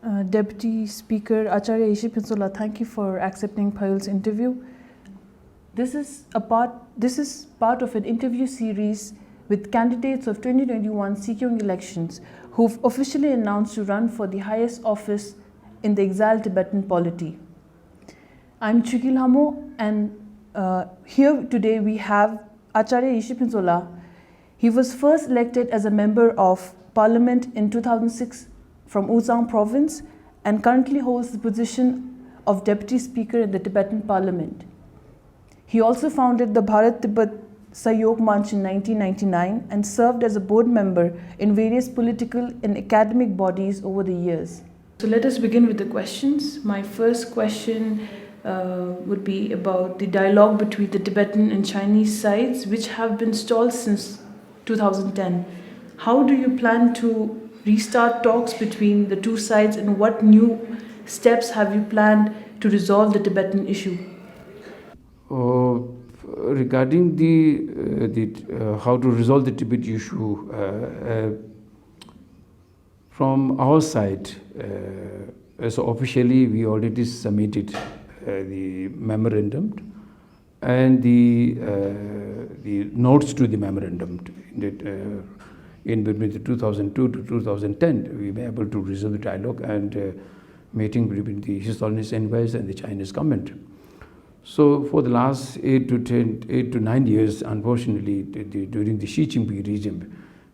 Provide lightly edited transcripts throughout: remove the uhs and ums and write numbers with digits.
Deputy Speaker Acharya Yeshi Phuntsok, thank you for accepting Payal's interview. This is part of an interview series with candidates of 2021 Sikyong elections who've officially announced to run for the highest office in the exiled Tibetan polity. I'm Choekyi Lhamo, and here today we have Acharya Yeshi Phuntsok. He was first elected as a member of parliament in 2006 from Uzang province and currently holds the position of deputy speaker in the Tibetan parliament. He also founded the Bharat-Tibet Sahyog Manch in 1999 and served as a board member in various political and academic bodies over the years. So let us begin with the questions. My first question would be about the dialogue between the Tibetan and Chinese sides, which have been stalled since 2010. How do you plan to restart talks between the two sides, and what new steps have you planned to resolve the Tibetan issue? Regarding the how to resolve the Tibet issue, from our side, so officially we already submitted the memorandum and the notes to the memorandum. In between the 2002 to 2010, we were able to resolve the dialogue and meeting between the His Holiness Envoys and the Chinese government. So for the last 8 to 9 years, unfortunately, during the Xi Jinping regime,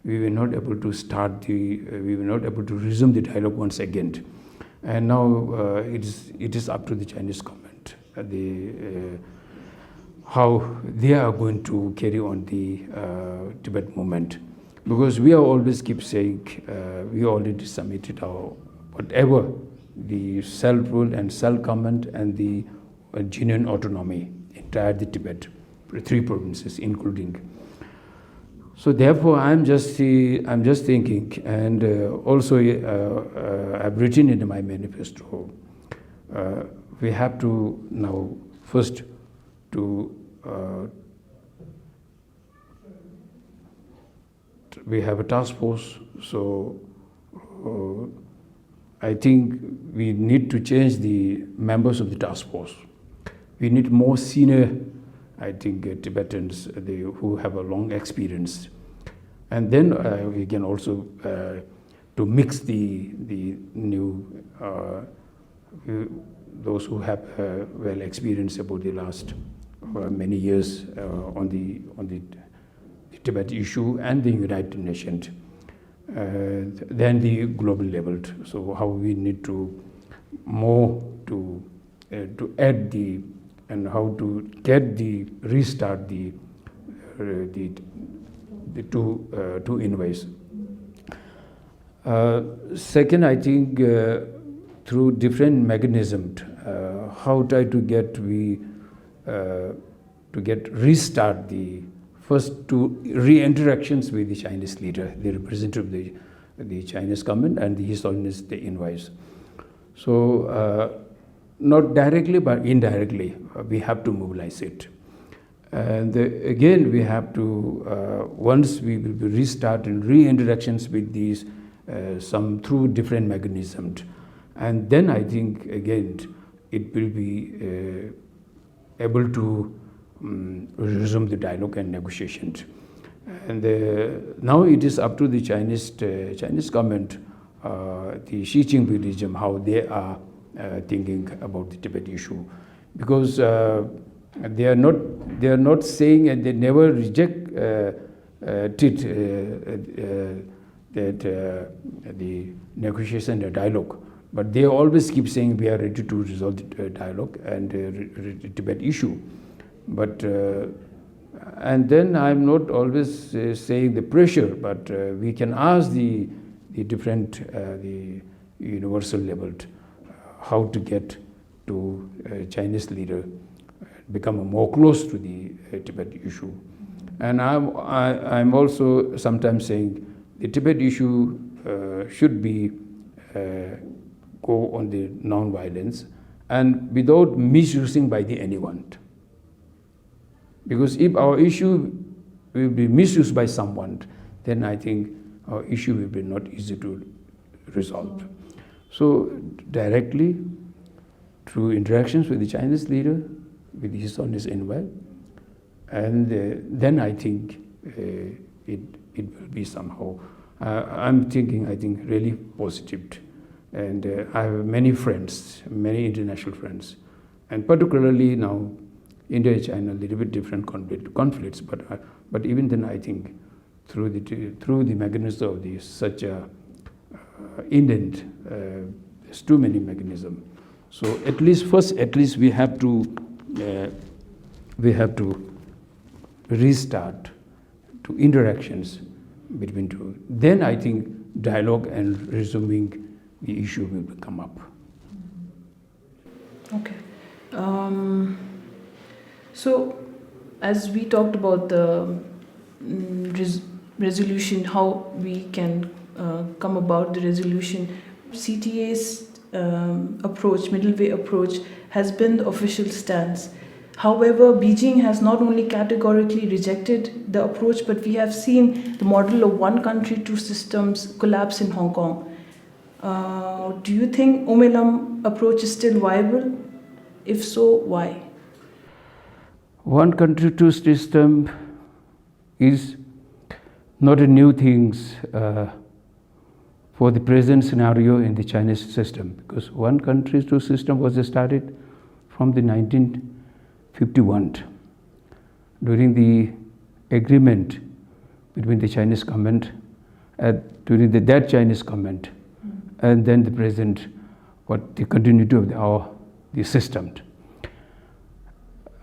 we were not able to resume the dialogue once again. And now it is up to the Chinese government how they are going to carry on the Tibet movement. Because we always keep saying we already submitted our whatever the self-rule and self-government and the genuine autonomy entire the Tibet, 3 provinces including. So therefore, I'm just thinking, and also I've written in my manifesto. We have to now first to we have a task force, so I think we need to change the members of the task force. We need more senior, I think, Tibetans who have a long experience. And then we can also to mix the new, those who have well experience about the last many years on the Tibet issue and the United Nations, then the global level. So how we need to more to add the and how to get the restart the two envoys. Second, I think through different mechanisms, how try to get restart the first 2 re-interactions with the Chinese leader, the representative of the Chinese government and the His Holiness the envoys. So not directly but indirectly, we have to mobilize it. And again, we have to, once we will be restarting re-interactions with these, some through different mechanisms. And then I think, again, it will be able to resume the dialogue and negotiations. And now it is up to the Chinese government, the Xi Jinping regime, how they are thinking about the Tibet issue, because they are not saying, and they never reject that the negotiation and dialogue, but they always keep saying we are ready to resolve the dialogue and the Tibet issue. But and then I'm not always saying the pressure, but we can ask the different the universal level how to get to Chinese leader become more close to the Tibet issue. And I'm also sometimes saying the Tibet issue should be go on the non-violence and without misusing by the anyone. Because if our issue will be misused by someone, then I think our issue will be not easy to resolve. So directly, through interactions with the Chinese leader, with his Holiness envoy, and then I think it will be somehow. I'm thinking, I think, really positive. And I have many friends, many international friends, and particularly now, India and China, a little bit different conflicts, but even then, I think through the mechanism of such a indent, there's too many mechanisms. So at least we have to restart to interactions between two. Then I think dialogue and resuming the issue will come up. Okay. So, as we talked about the resolution, how we can come about the resolution, CTA's approach, middle way approach, has been the official stance. However, Beijing has not only categorically rejected the approach, but we have seen the model of one country, two systems collapse in Hong Kong. Do you think Umelam approach is still viable? If so, why? One country, two system is not a new thing for the present scenario in the Chinese system, because one country, two system was started from the 1951 during the agreement between the Chinese government during that Chinese government and then the present, the continuity of the system.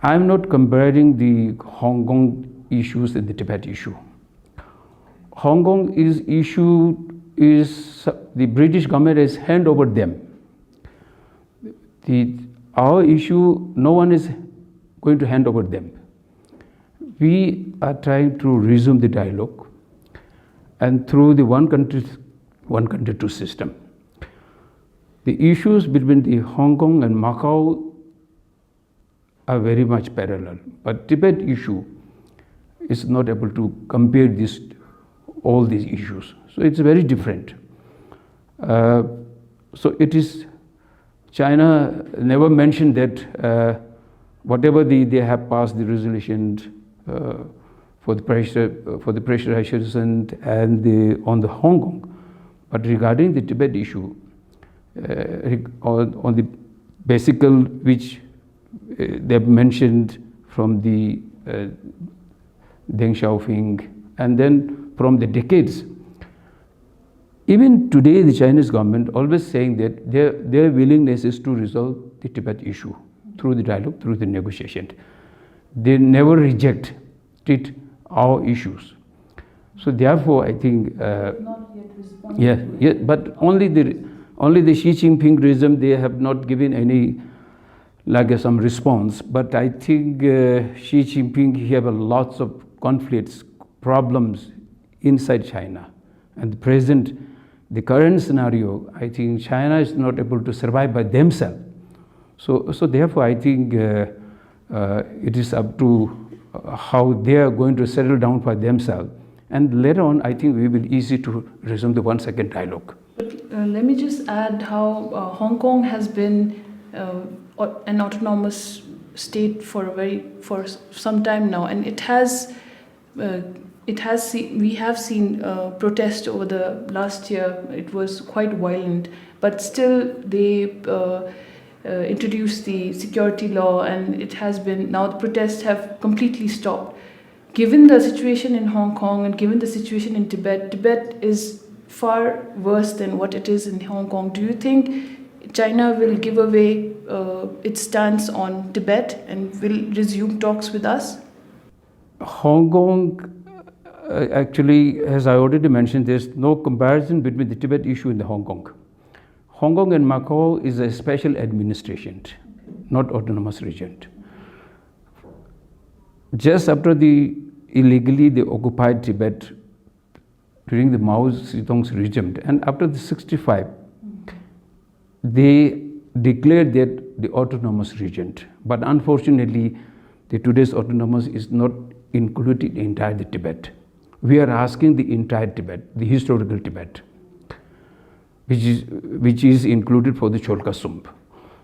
I'm not comparing the Hong Kong issues and the Tibet issue. Hong Kong issue is the British government has handed over them. Our issue, no one is going to hand over them. We are trying to resume the dialogue, and through the one country, two system. The issues between the Hong Kong and Macau are very much parallel, but Tibet issue is not able to compare all these issues. So it's very different. So it is, China never mentioned that whatever they have passed the resolution for the pressurization and on the Hong Kong, but regarding the Tibet issue, on the basical which they have mentioned from the Deng Xiaoping, and then from the decades. Even today, the Chinese government always saying that their willingness is to resolve the Tibet issue through the dialogue, through the negotiation. They never reject our issues. So therefore, I think not yet responded. Yeah, but only the Xi Jinping regime, they have not given any some response. But I think Xi Jinping, he have lots of conflicts, problems inside China, and the current scenario, I think China is not able to survive by themselves. So therefore, I think it is up to how they are going to settle down for themselves. And later on, I think we will easy to resume the one-second dialogue. But let me just add how Hong Kong has been an autonomous state for some time now, and we have seen protest over the last year. It was quite violent, but still they introduced the security law, and it has been, now the protests have completely stopped. Given the situation in Hong Kong and given the situation in Tibet is far worse than what it is in Hong Kong. Do you think China will give away its stance on Tibet and will resume talks with us? Hong Kong, actually, as I already mentioned, there's no comparison between the Tibet issue and the Hong Kong. Hong Kong and Macau is a special administration, not autonomous region. Just after illegally they occupied Tibet during the Mao Zedong's regime, and after the 65, they declared that the autonomous region. But unfortunately, the today's autonomous is not included entire the Tibet. We are asking the entire Tibet, the historical Tibet. which is included for the Cholkasump.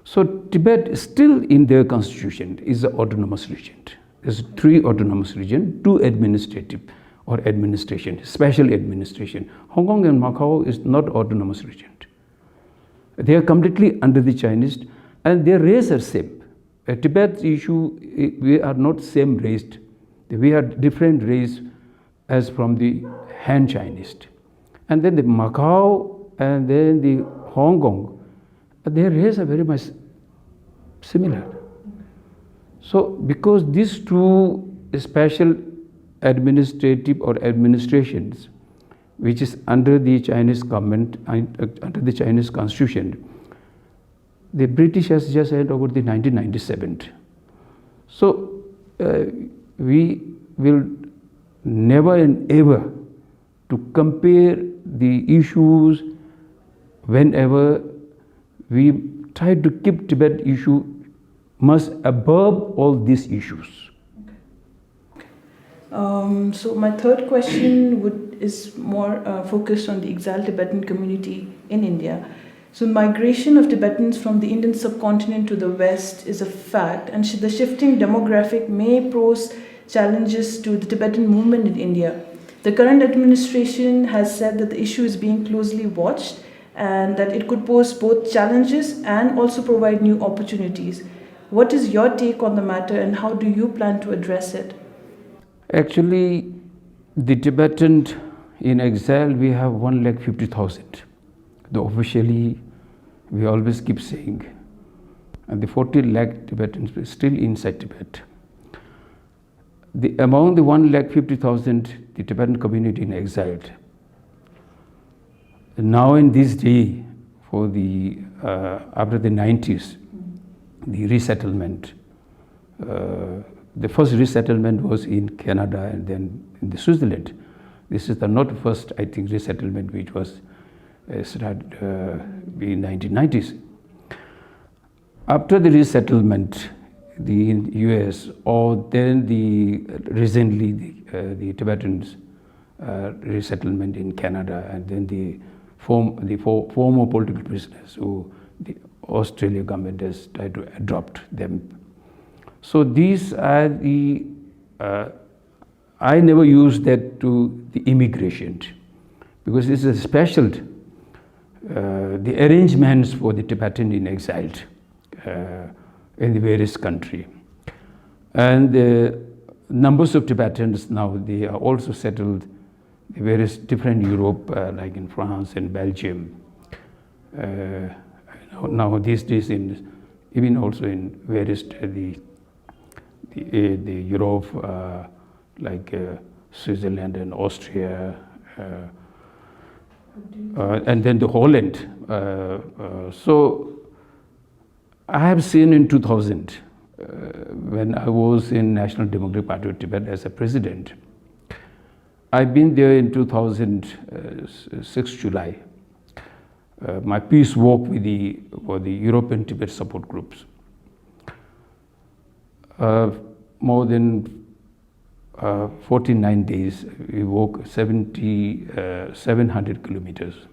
So Tibet still in their constitution is an autonomous region. There's 3 autonomous regions, 2 administrative or administration, special administration. Hong Kong and Macau is not autonomous region. They are completely under the Chinese, and their race are same. Tibet's issue, we are not same race. We are different race as from the Han Chinese. And then the Macau and then the Hong Kong, their race are very much similar. So because these 2 special administrative or administrations, which is under the Chinese government, under the Chinese constitution, the British has just handed over the 1997. So we will never and ever to compare the issues whenever we try to keep Tibet issue much above all these issues. So my third question is more focused on the exiled Tibetan community in India. So migration of Tibetans from the Indian subcontinent to the West is a fact, and the shifting demographic may pose challenges to the Tibetan movement in India. The current administration has said that the issue is being closely watched and that it could pose both challenges and also provide new opportunities. What is your take on the matter, and how do you plan to address it? Actually, the Tibetan in exile, we have 150,000. Officially, we always keep saying, and the 40 lakh Tibetans are still inside Tibet. Among the 150,000, the Tibetan community in exile, now in this day, for the after the 90s, the resettlement. The first resettlement was in Canada and then in the Switzerland. This is the not first, I think, resettlement which was started in 1990s. After the resettlement, the US, or then recently the Tibetans resettlement in Canada, and then the former political prisoners who the Australia government has tried to adopt them. So these are the, I never use that to the immigration, because this is a special, the arrangements for the Tibetan in exile in the various country. And the numbers of Tibetans now, they are also settled in various different Europe, like in France and Belgium. Now these days, even also in various the Europe, like Switzerland and Austria, and then the Holland. So I have seen in 2000, when I was in National Democratic Party of Tibet as a president. I've been there in 2006 July. My peace walk for the European Tibet support groups. More than 49 days, we walked 700 kilometers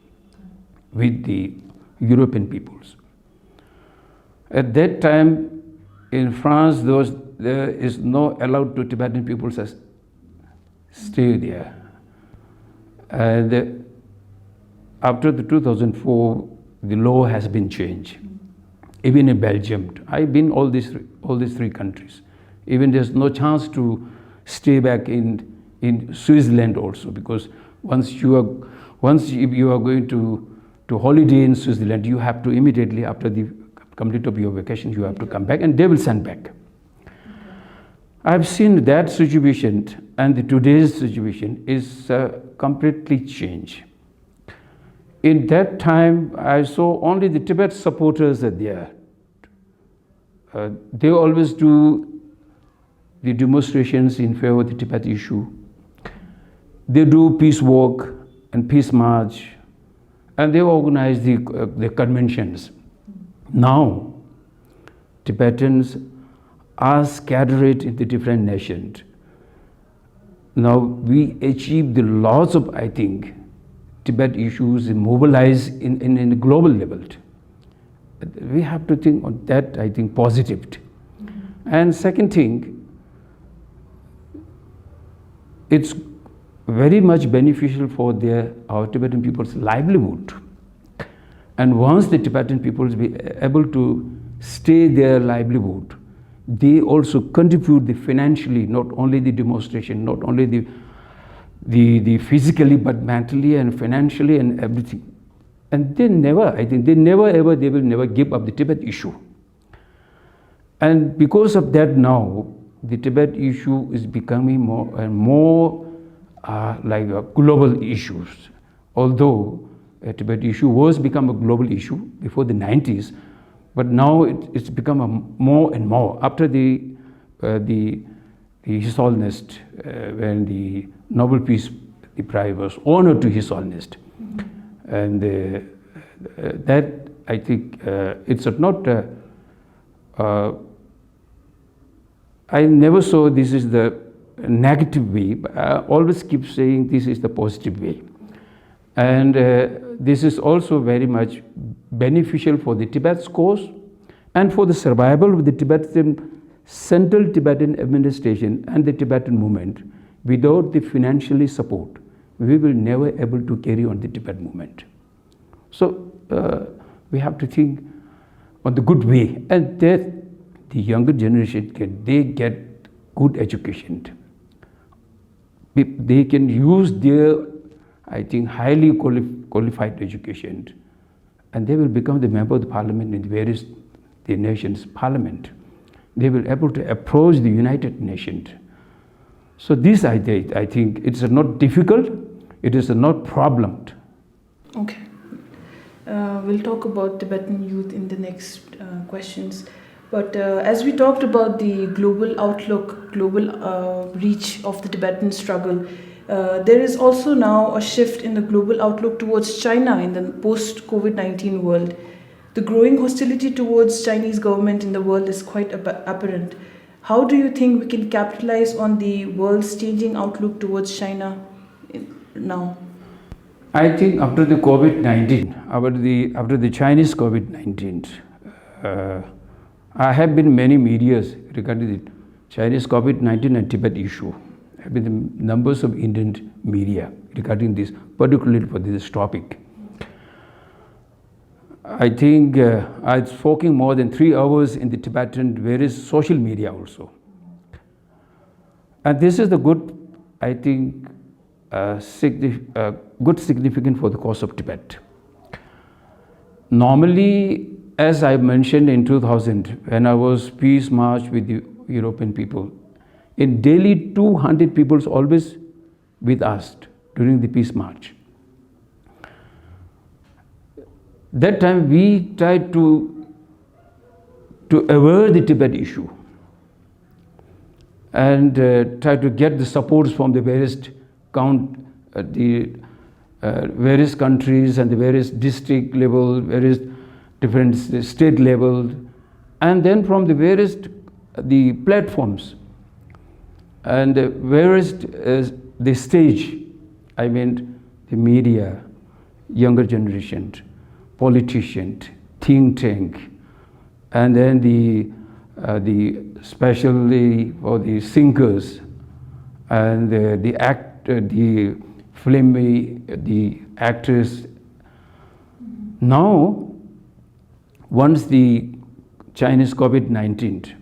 with the European peoples. At that time, in France, there is no allowed to Tibetan peoples as stay there. And after the 2004, the law has been changed. Even in Belgium, I've been all these 3 countries. Even there's no chance to stay back in Switzerland also, because once you are going to holiday in Switzerland, you have to immediately after the complete of your vacation, you have to come back, and they will send back. I've seen that situation, and today's situation is completely changed. In that time, I saw only the Tibet supporters are there. They always do the demonstrations in favor of the Tibet issue. They do peace walk and peace march, and they organize the conventions. Now, Tibetans are scattered in the different nations. Now we achieve the lots of, I think, Tibet issues mobilized in a global level. We have to think on that, I think, positive. And second thing, it's very much beneficial for our Tibetan people's livelihood. And once the Tibetan peoples be able to stay their livelihood, they also contribute financially, not only the demonstration, not only the physically, but mentally and financially and everything. And they never, I think, they will never give up the Tibet issue. And because of that now, the Tibet issue is becoming more and more like a global issues. Although a Tibet issue was become a global issue before the 90s, but now it's become more and more after His Holiness, when the Nobel Peace Prize was honored to His Holiness. And that, I think, it's not, I never saw this is the negative way, but I always keep saying this is the positive way. And this is also very much beneficial for the Tibet's cause and for the survival of the Tibetan, Central Tibetan administration and the Tibetan movement. Without the financial support, we will never able to carry on the Tibet movement. So we have to think on the good way, and that the younger generation they get good education. They can use their, I think, highly qualified education, and they will become the member of the parliament in the nation's parliament. They will be able to approach the United Nations. So this I think it's not difficult, it is not problem. Okay. We'll talk about Tibetan youth in the next questions. But as we talked about the global outlook, global reach of the Tibetan struggle, there is also now a shift in the global outlook towards China in the post-COVID-19 world. The growing hostility towards Chinese government in the world is quite apparent. How do you think we can capitalize on the world's changing outlook towards China now? I think after the COVID-19, after the Chinese COVID-19, I have been many medias regarding the Chinese COVID-19 and Tibet issue. There have been numbers of Indian media regarding this, particularly for this topic. I think I've spoken more than 3 hours in the Tibetan various social media also. And this is the good, I think, good significance for the cause of Tibet. Normally, as I mentioned in 2000, when I was peace march with the European people, in Delhi 200 people always with us during the peace march. That time we tried to avoid the Tibet issue and try to get the supports from the various various countries and the various district level, various different state level, and then from the various the platforms and various the stage, I mean the media, younger generation, politicians, think tank, and then the especially for the singers and the film, the actors. Now, once the Chinese COVID-19,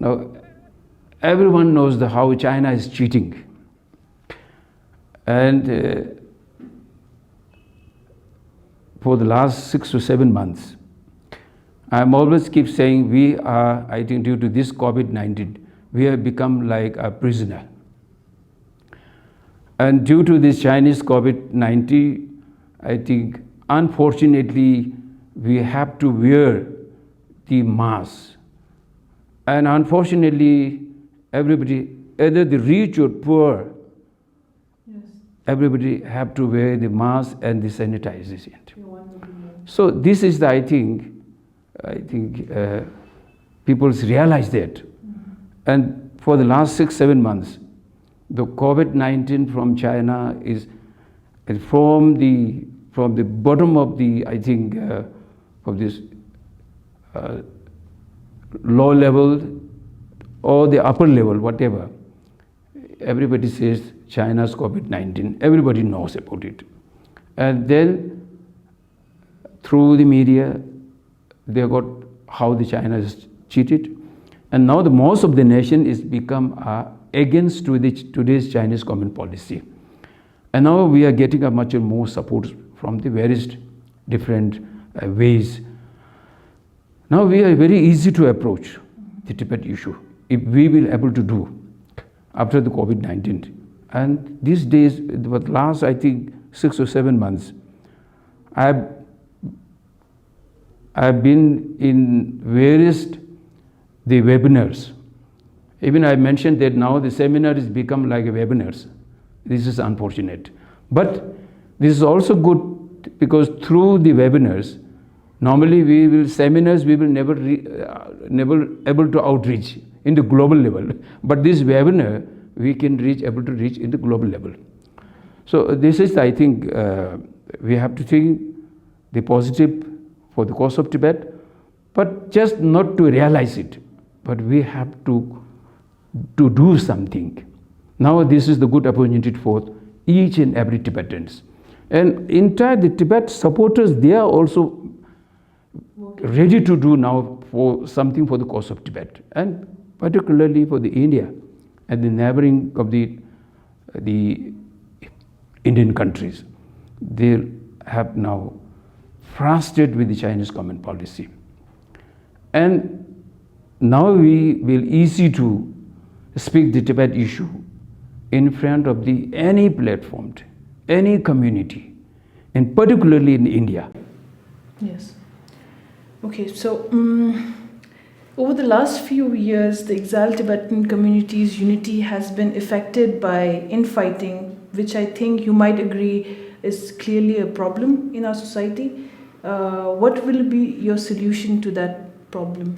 now everyone knows how China is cheating, and for the last 6 to 7 months, I'm always keep saying we are, I think due to this COVID-19, we have become like a prisoner. And due to this Chinese COVID-19, I think unfortunately we have to wear the mask. And unfortunately, everybody, either the rich or poor, yes, everybody have to wear the mask and the sanitization. So this is the, I think people realize that. Mm-hmm. And for the last 6-7 months, the COVID-19 from China is and from the bottom of the, I think, of this low level or the upper level, whatever, everybody says China's COVID-19. Everybody knows about it. And then through the media, they got how the China is cheated. And now the most of the nation is become against today's Chinese government policy. And now we are getting a much more support from the various different ways. Now we are very easy to approach the Tibet issue if we will able to do after the COVID-19. And these days, the last I think 6 or 7 months, I've been in various the webinars. Even I mentioned that now the seminar has become like a webinars. This is unfortunate. But this is also good because through the webinars, normally we will never able to outreach in the global level. But this webinar, we can able to reach in the global level. So this is, I think, we have to think the positive for the cause of Tibet, but just not to realize it, but we have to do something. Now this is the good opportunity for each and every Tibetans. And entire the Tibet supporters, they are also ready to do now for something for the cause of Tibet, and particularly for the India and the neighboring of the Indian countries. They have now frustrated with the Chinese government policy. And now we will easy to speak the Tibet issue in front of any platform, any community, and particularly in India. Yes. Okay, so over the last few years, the exiled Tibetan community's unity has been affected by infighting, which I think you might agree is clearly a problem in our society. What will be your solution to that problem?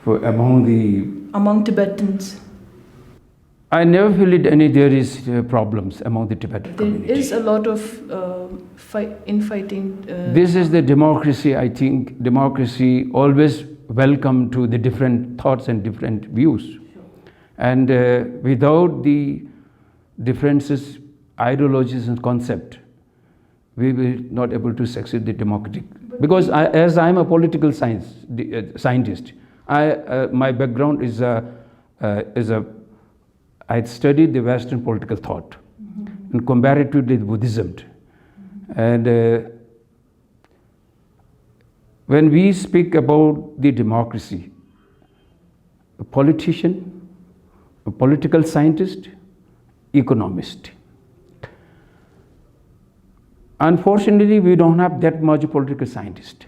Among Tibetans? I never feel there is problems among the Tibetan community. There is a lot of infighting. This is the democracy, I think. Democracy always welcome to the different thoughts and different views. Sure. And without the differences, ideologies and concept, we will not able to succeed the democratic. Because as I am a political scientist, my background is I studied the Western political thought and comparatively Buddhism. And when we speak about the democracy, a politician, a political scientist, economist. Unfortunately, we don't have that much political scientists.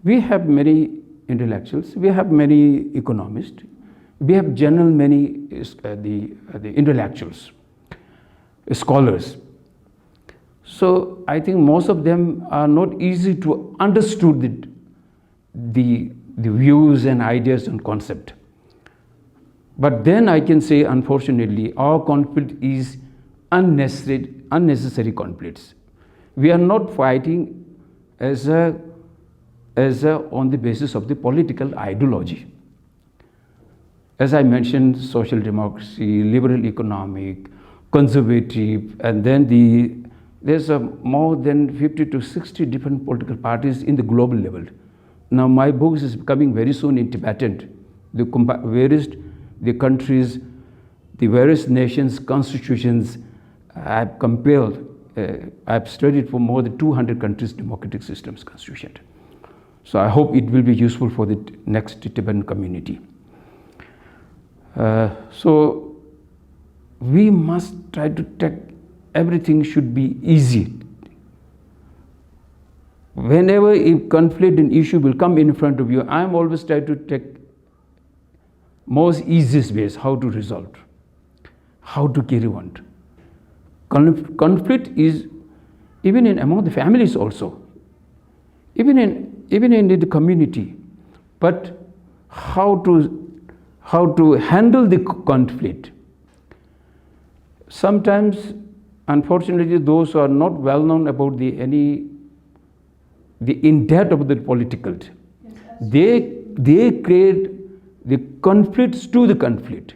We have many intellectuals, we have many economists, we have many the intellectuals, scholars. So I think most of them are not easy to understood the views and ideas and concept. But then I can say, unfortunately, our conflict is unnecessary conflicts. We are not fighting as on the basis of the political ideology. As I mentioned, social democracy, liberal economic, conservative, and then there's more than 50 to 60 different political parties in the global level. Now my book is coming very soon in Tibetan. The countries, the various nations' constitutions, I've compared, I've studied for more than 200 countries' democratic systems constitution. So I hope it will be useful for the next Tibetan community. So we must try to take everything should be easy. Whenever a conflict and issue will come in front of you, I am always trying to take most easiest ways how to resolve, how to carry on. Conflict is even among the families also, even in the community. But how to handle the conflict. Sometimes unfortunately, those who are not well known about the in depth of the political, they create the conflicts to the conflict.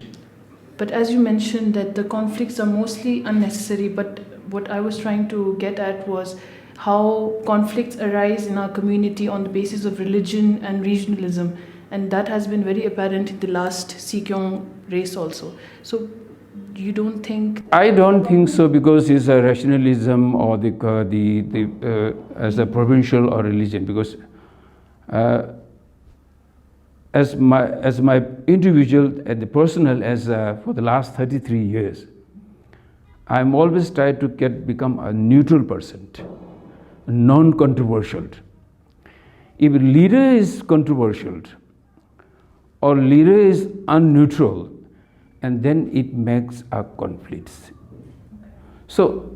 But as you mentioned that the conflicts are mostly unnecessary, but what I was trying to get at was how conflicts arise in our community on the basis of religion and regionalism, and that has been very apparent in the last Sikyong race also. So you don't think? I don't think so, because it's a rationalism or as a provincial or religion, because as my individual and the personal, for the last 33 years, I'm always trying to become a neutral person, non-controversial. If a leader is controversial or leader is unneutral, and then it makes a conflicts. So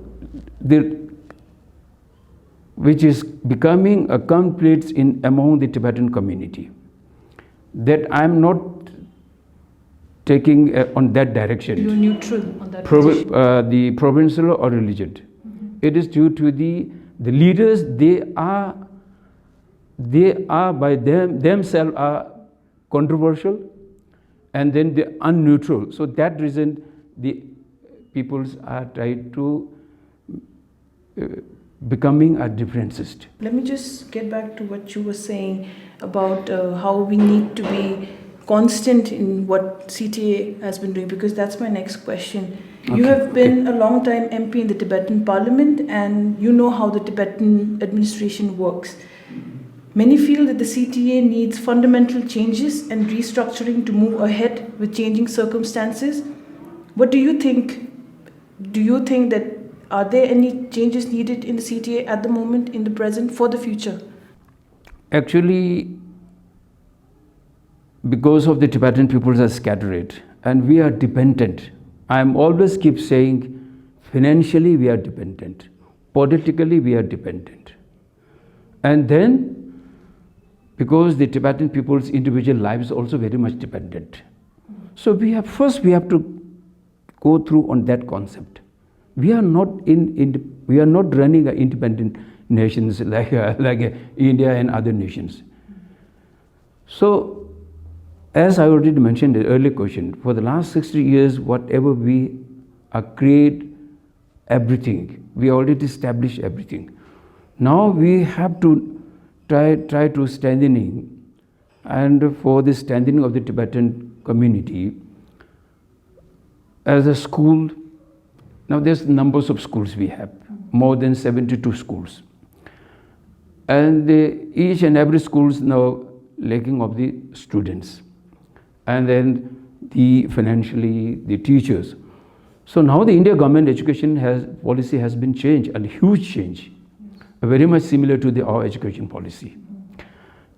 which is becoming a conflict among the Tibetan community, that I'm not taking on that direction. You're neutral on that the provincial or religion. Mm-hmm. It is due to the leaders. They are by themselves are controversial, and then they are unneutral. So that reason the peoples are trying to becoming a differencist. Let me just get back to what you were saying about how we need to be constant in what CTA has been doing, because that's my next question. You have been a long time MP in the Tibetan parliament, and you know how the Tibetan administration works. Many feel that the CTA needs fundamental changes and restructuring to move ahead with changing circumstances. What do you think? Do you think that are there any changes needed in the CTA at the moment, in the present, for the future? Actually, because of the Tibetan peoples are scattered and we are dependent. I am always keep saying, financially we are dependent, politically we are dependent. And then, because the Tibetan people's individual lives are also very much dependent. So we have to go through on that concept. We are not running independent nations like India and other nations. So, as I already mentioned in the earlier question, for the last 60 years, whatever we create everything, we already established everything. Now we have to try to strengthening, and for the strengthening of the Tibetan community, as a school, now there's numbers of schools we have, more than 72 schools. And each and every school is now lacking of the students. And then financially, the teachers. So now the India government education policy has been changed, a huge change, very much similar to our education policy.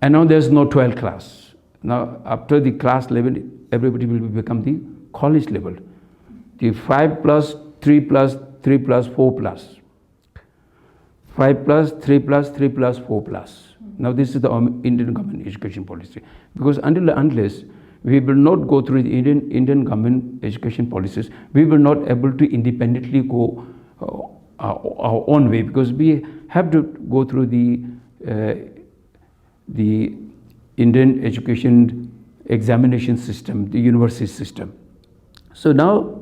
And now there's no 12th class. Now after the class level, everybody will become the college level. The 5 plus, 3 plus, 3 plus, 4 plus. 5 plus, 3 plus, 3 plus, 4 plus. Now this is the Indian government education policy. Because unless we will not go through the Indian government education policies, we will not able to independently go our own way, because we have to go through the Indian education examination system, the university system. So now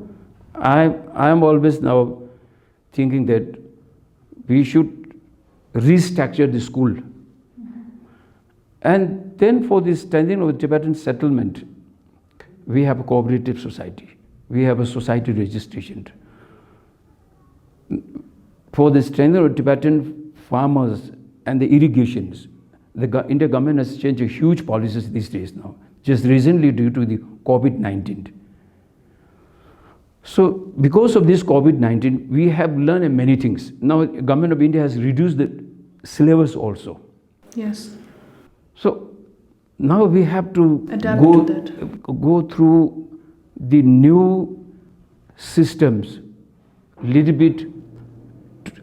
I am always now thinking that we should restructure the school. And then for the strengthening of the Tibetan settlement, we have a cooperative society. We have a society registration. For the strengthening of Tibetan farmers and the irrigations, the India government has changed huge policies these days now, just recently due to the COVID-19. So because of this COVID-19, we have learned many things. Now the government of India has reduced the syllabus also. Yes. So now we have to go through the new systems little bit,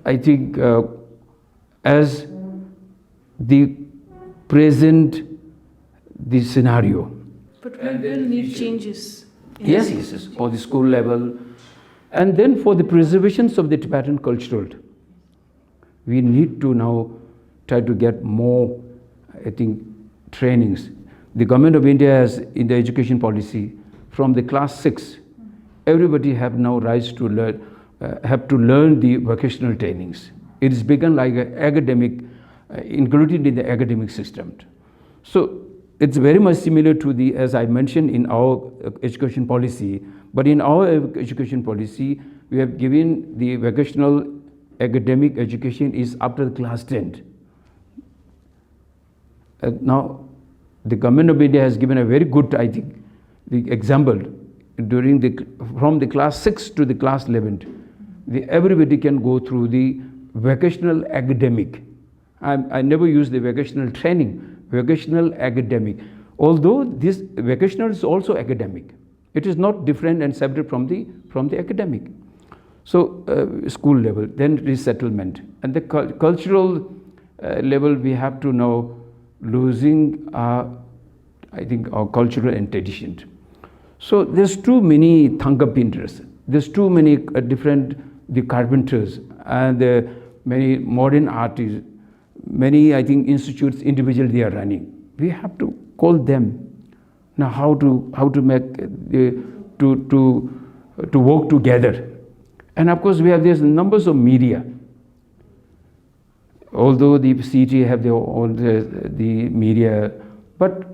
I think, as the present the scenario. But we will need changes. Yes, for the school level, And then for the preservations of the Tibetan cultural, we need to now try to get more, I think, trainings. The government of India has, in the education policy, from the class 6, everybody have now rights to learn, have to learn the vocational trainings. It is become like an academic, included in the academic system. So it's very much similar to the, as I mentioned in our education policy, but in our education policy, we have given the vocational academic education is up to the class 10. Now, the government of India has given a very good, I think, the example during from the class 6 to the class 11. Everybody can go through the vocational academic. I never use the vocational training, vocational academic. Although this vocational is also academic. It is not different and separate from the academic. So school level, then resettlement. And the cultural level, we have to now losing our, I think, our cultural and tradition. So there's too many Thangka painters. There's too many different, the carpenters and many modern artists, many, I think, institutes, individually they are running. We have to call them. Now how to make, to work together. And of course we have these numbers of media. Although the city have their own the media, but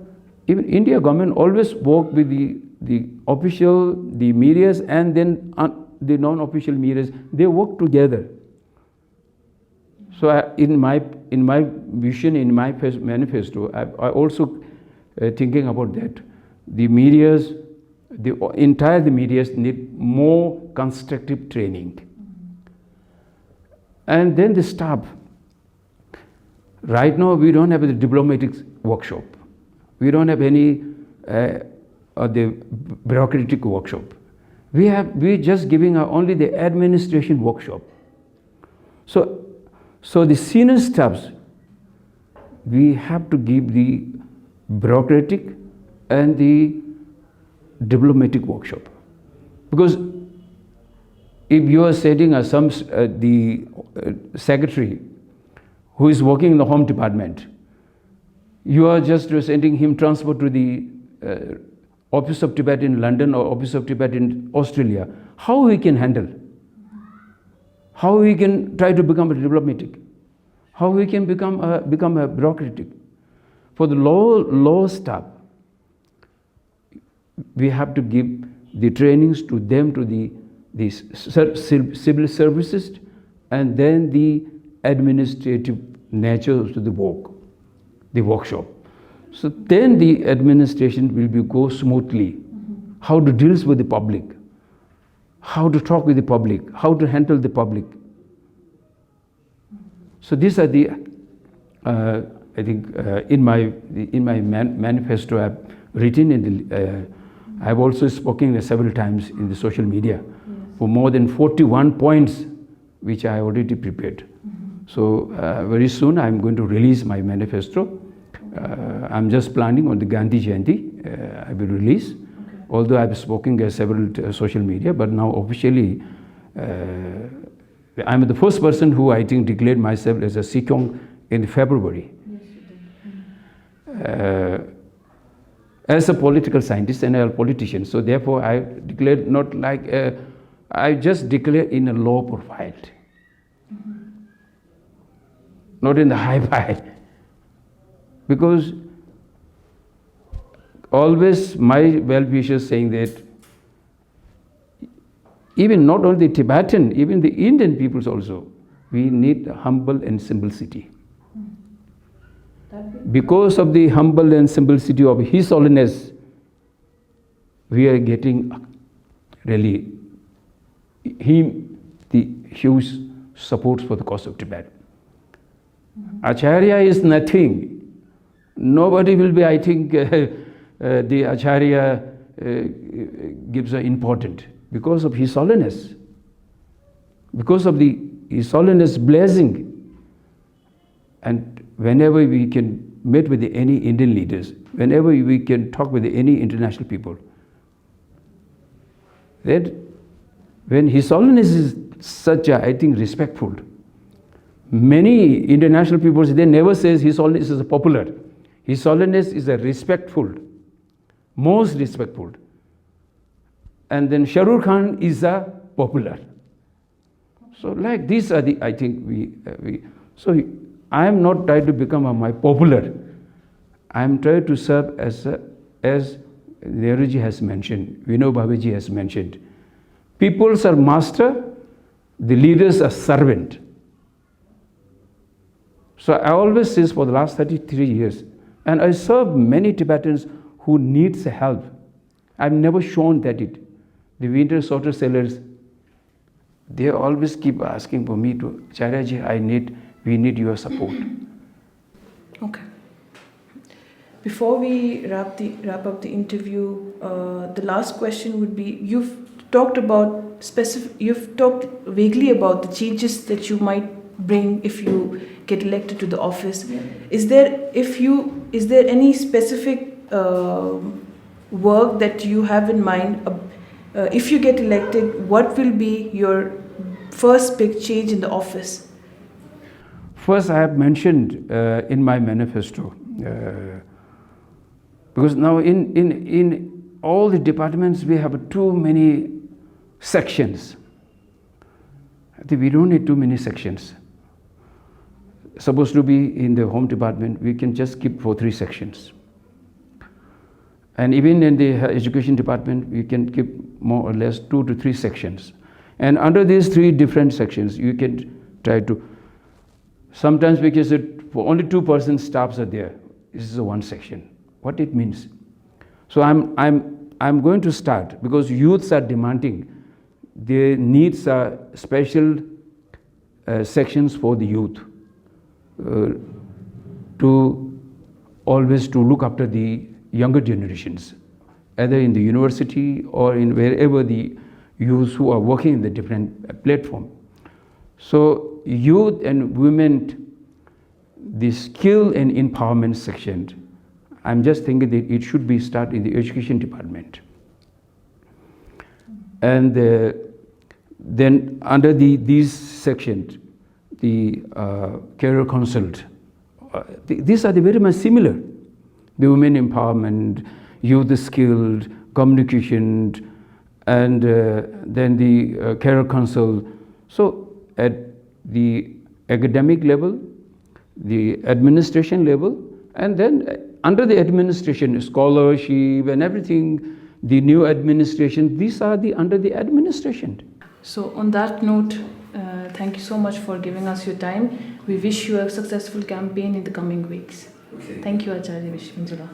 even India government always work with the official, the medias, and then the non-official medias. They work together. So in my vision, in my manifesto, I also thinking about that. The medias, the medias need more constructive training. And then the staff. Right now, we don't have the diplomatic workshop. We don't have any the bureaucratic workshop. We just giving only the administration workshop. So the senior staffs, we have to give the bureaucratic and the diplomatic workshop. Because if you are setting the secretary who is working in the Home Department, you are just sending him transfer to the Office of Tibet in London or Office of Tibet in Australia. How he can handle? How he can try to become a diplomatic? How he can become a bureaucratic? For the law staff, we have to give the trainings to them, to the civil services, and then the administrative nature to the workshop. So then the administration will go smoothly. How to deal with the public, how to talk with the public, how to handle the public. So these are the, I think, in my manifesto I've written in the. I've also spoken several times in the social media for more than 41 points, which I already prepared. So very soon I'm going to release my manifesto. I'm just planning on the Gandhi Jayanti, I will release. Although I've spoken at several social media, but now officially I'm the first person who I think declared myself as a Sikyong in February. As a political scientist and a politician, so therefore I declared not like I just declared in a low profile, not in the high profile, because always my well-wishers saying that even not only the Tibetan, even the Indian peoples also, we need humble and simplicity. Because of the humble and simplicity of His Holiness, we are getting really the huge support for the cause of Tibet. Acharya is nothing. Nobody will be, I think, the Acharya gives an important because of His Holiness, because of His Holiness blessing. And whenever we can meet with any Indian leaders, whenever we can talk with any international people, then when His Holiness is such a, I think, respectful. Many international people, they never say His Holiness is a popular. His Holiness is a respectful, most respectful. And then Shah Rukh Khan is a popular. So like these are the, I think so I am not trying to become my popular. I am trying to serve as Nehruji has mentioned, Vinobabaji has mentioned. Peoples are master, the leaders are servant. So I always say for the last 33 years, and I serve many Tibetans who needs help. I've never shown that it. The winter sorter sellers, they always keep asking for me to, Acharyaji, we need your support. Okay. Before we wrap up the interview, the last question would be: you've talked vaguely about the changes that you might bring if you get elected to the office. Yeah. Is there any specific work that you have in mind? If you get elected, what will be your first big change in the office? First, I have mentioned in my manifesto, because now in all the departments we have too many sections. I think we don't need too many sections. Supposed to be in the home department, we can just keep 3 sections. And even in the education department, we can keep more or less 2 to 3 sections. And under these 3 different sections, you can try to, sometimes we can say for only 2% staffs are there. This is one section. What it means? So I'm going to start, because youths are demanding, their needs are special sections for the youth, to always to look after the younger generations, either in the university or in wherever the youths who are working in the different platform. So youth and women, the skill and empowerment section, I'm just thinking that it should be started in the education department. And then under these sections, the career consult, these are very much similar. The women empowerment, youth skilled, communication, and then the career council. So at the academic level, the administration level, and then under the administration, scholarship and everything, the new administration, these are under the administration. So on that note, thank you so much for giving us your time. We wish you a successful campaign in the coming weeks. Okay. Thank you, Acharya Yeshi Phuntsok.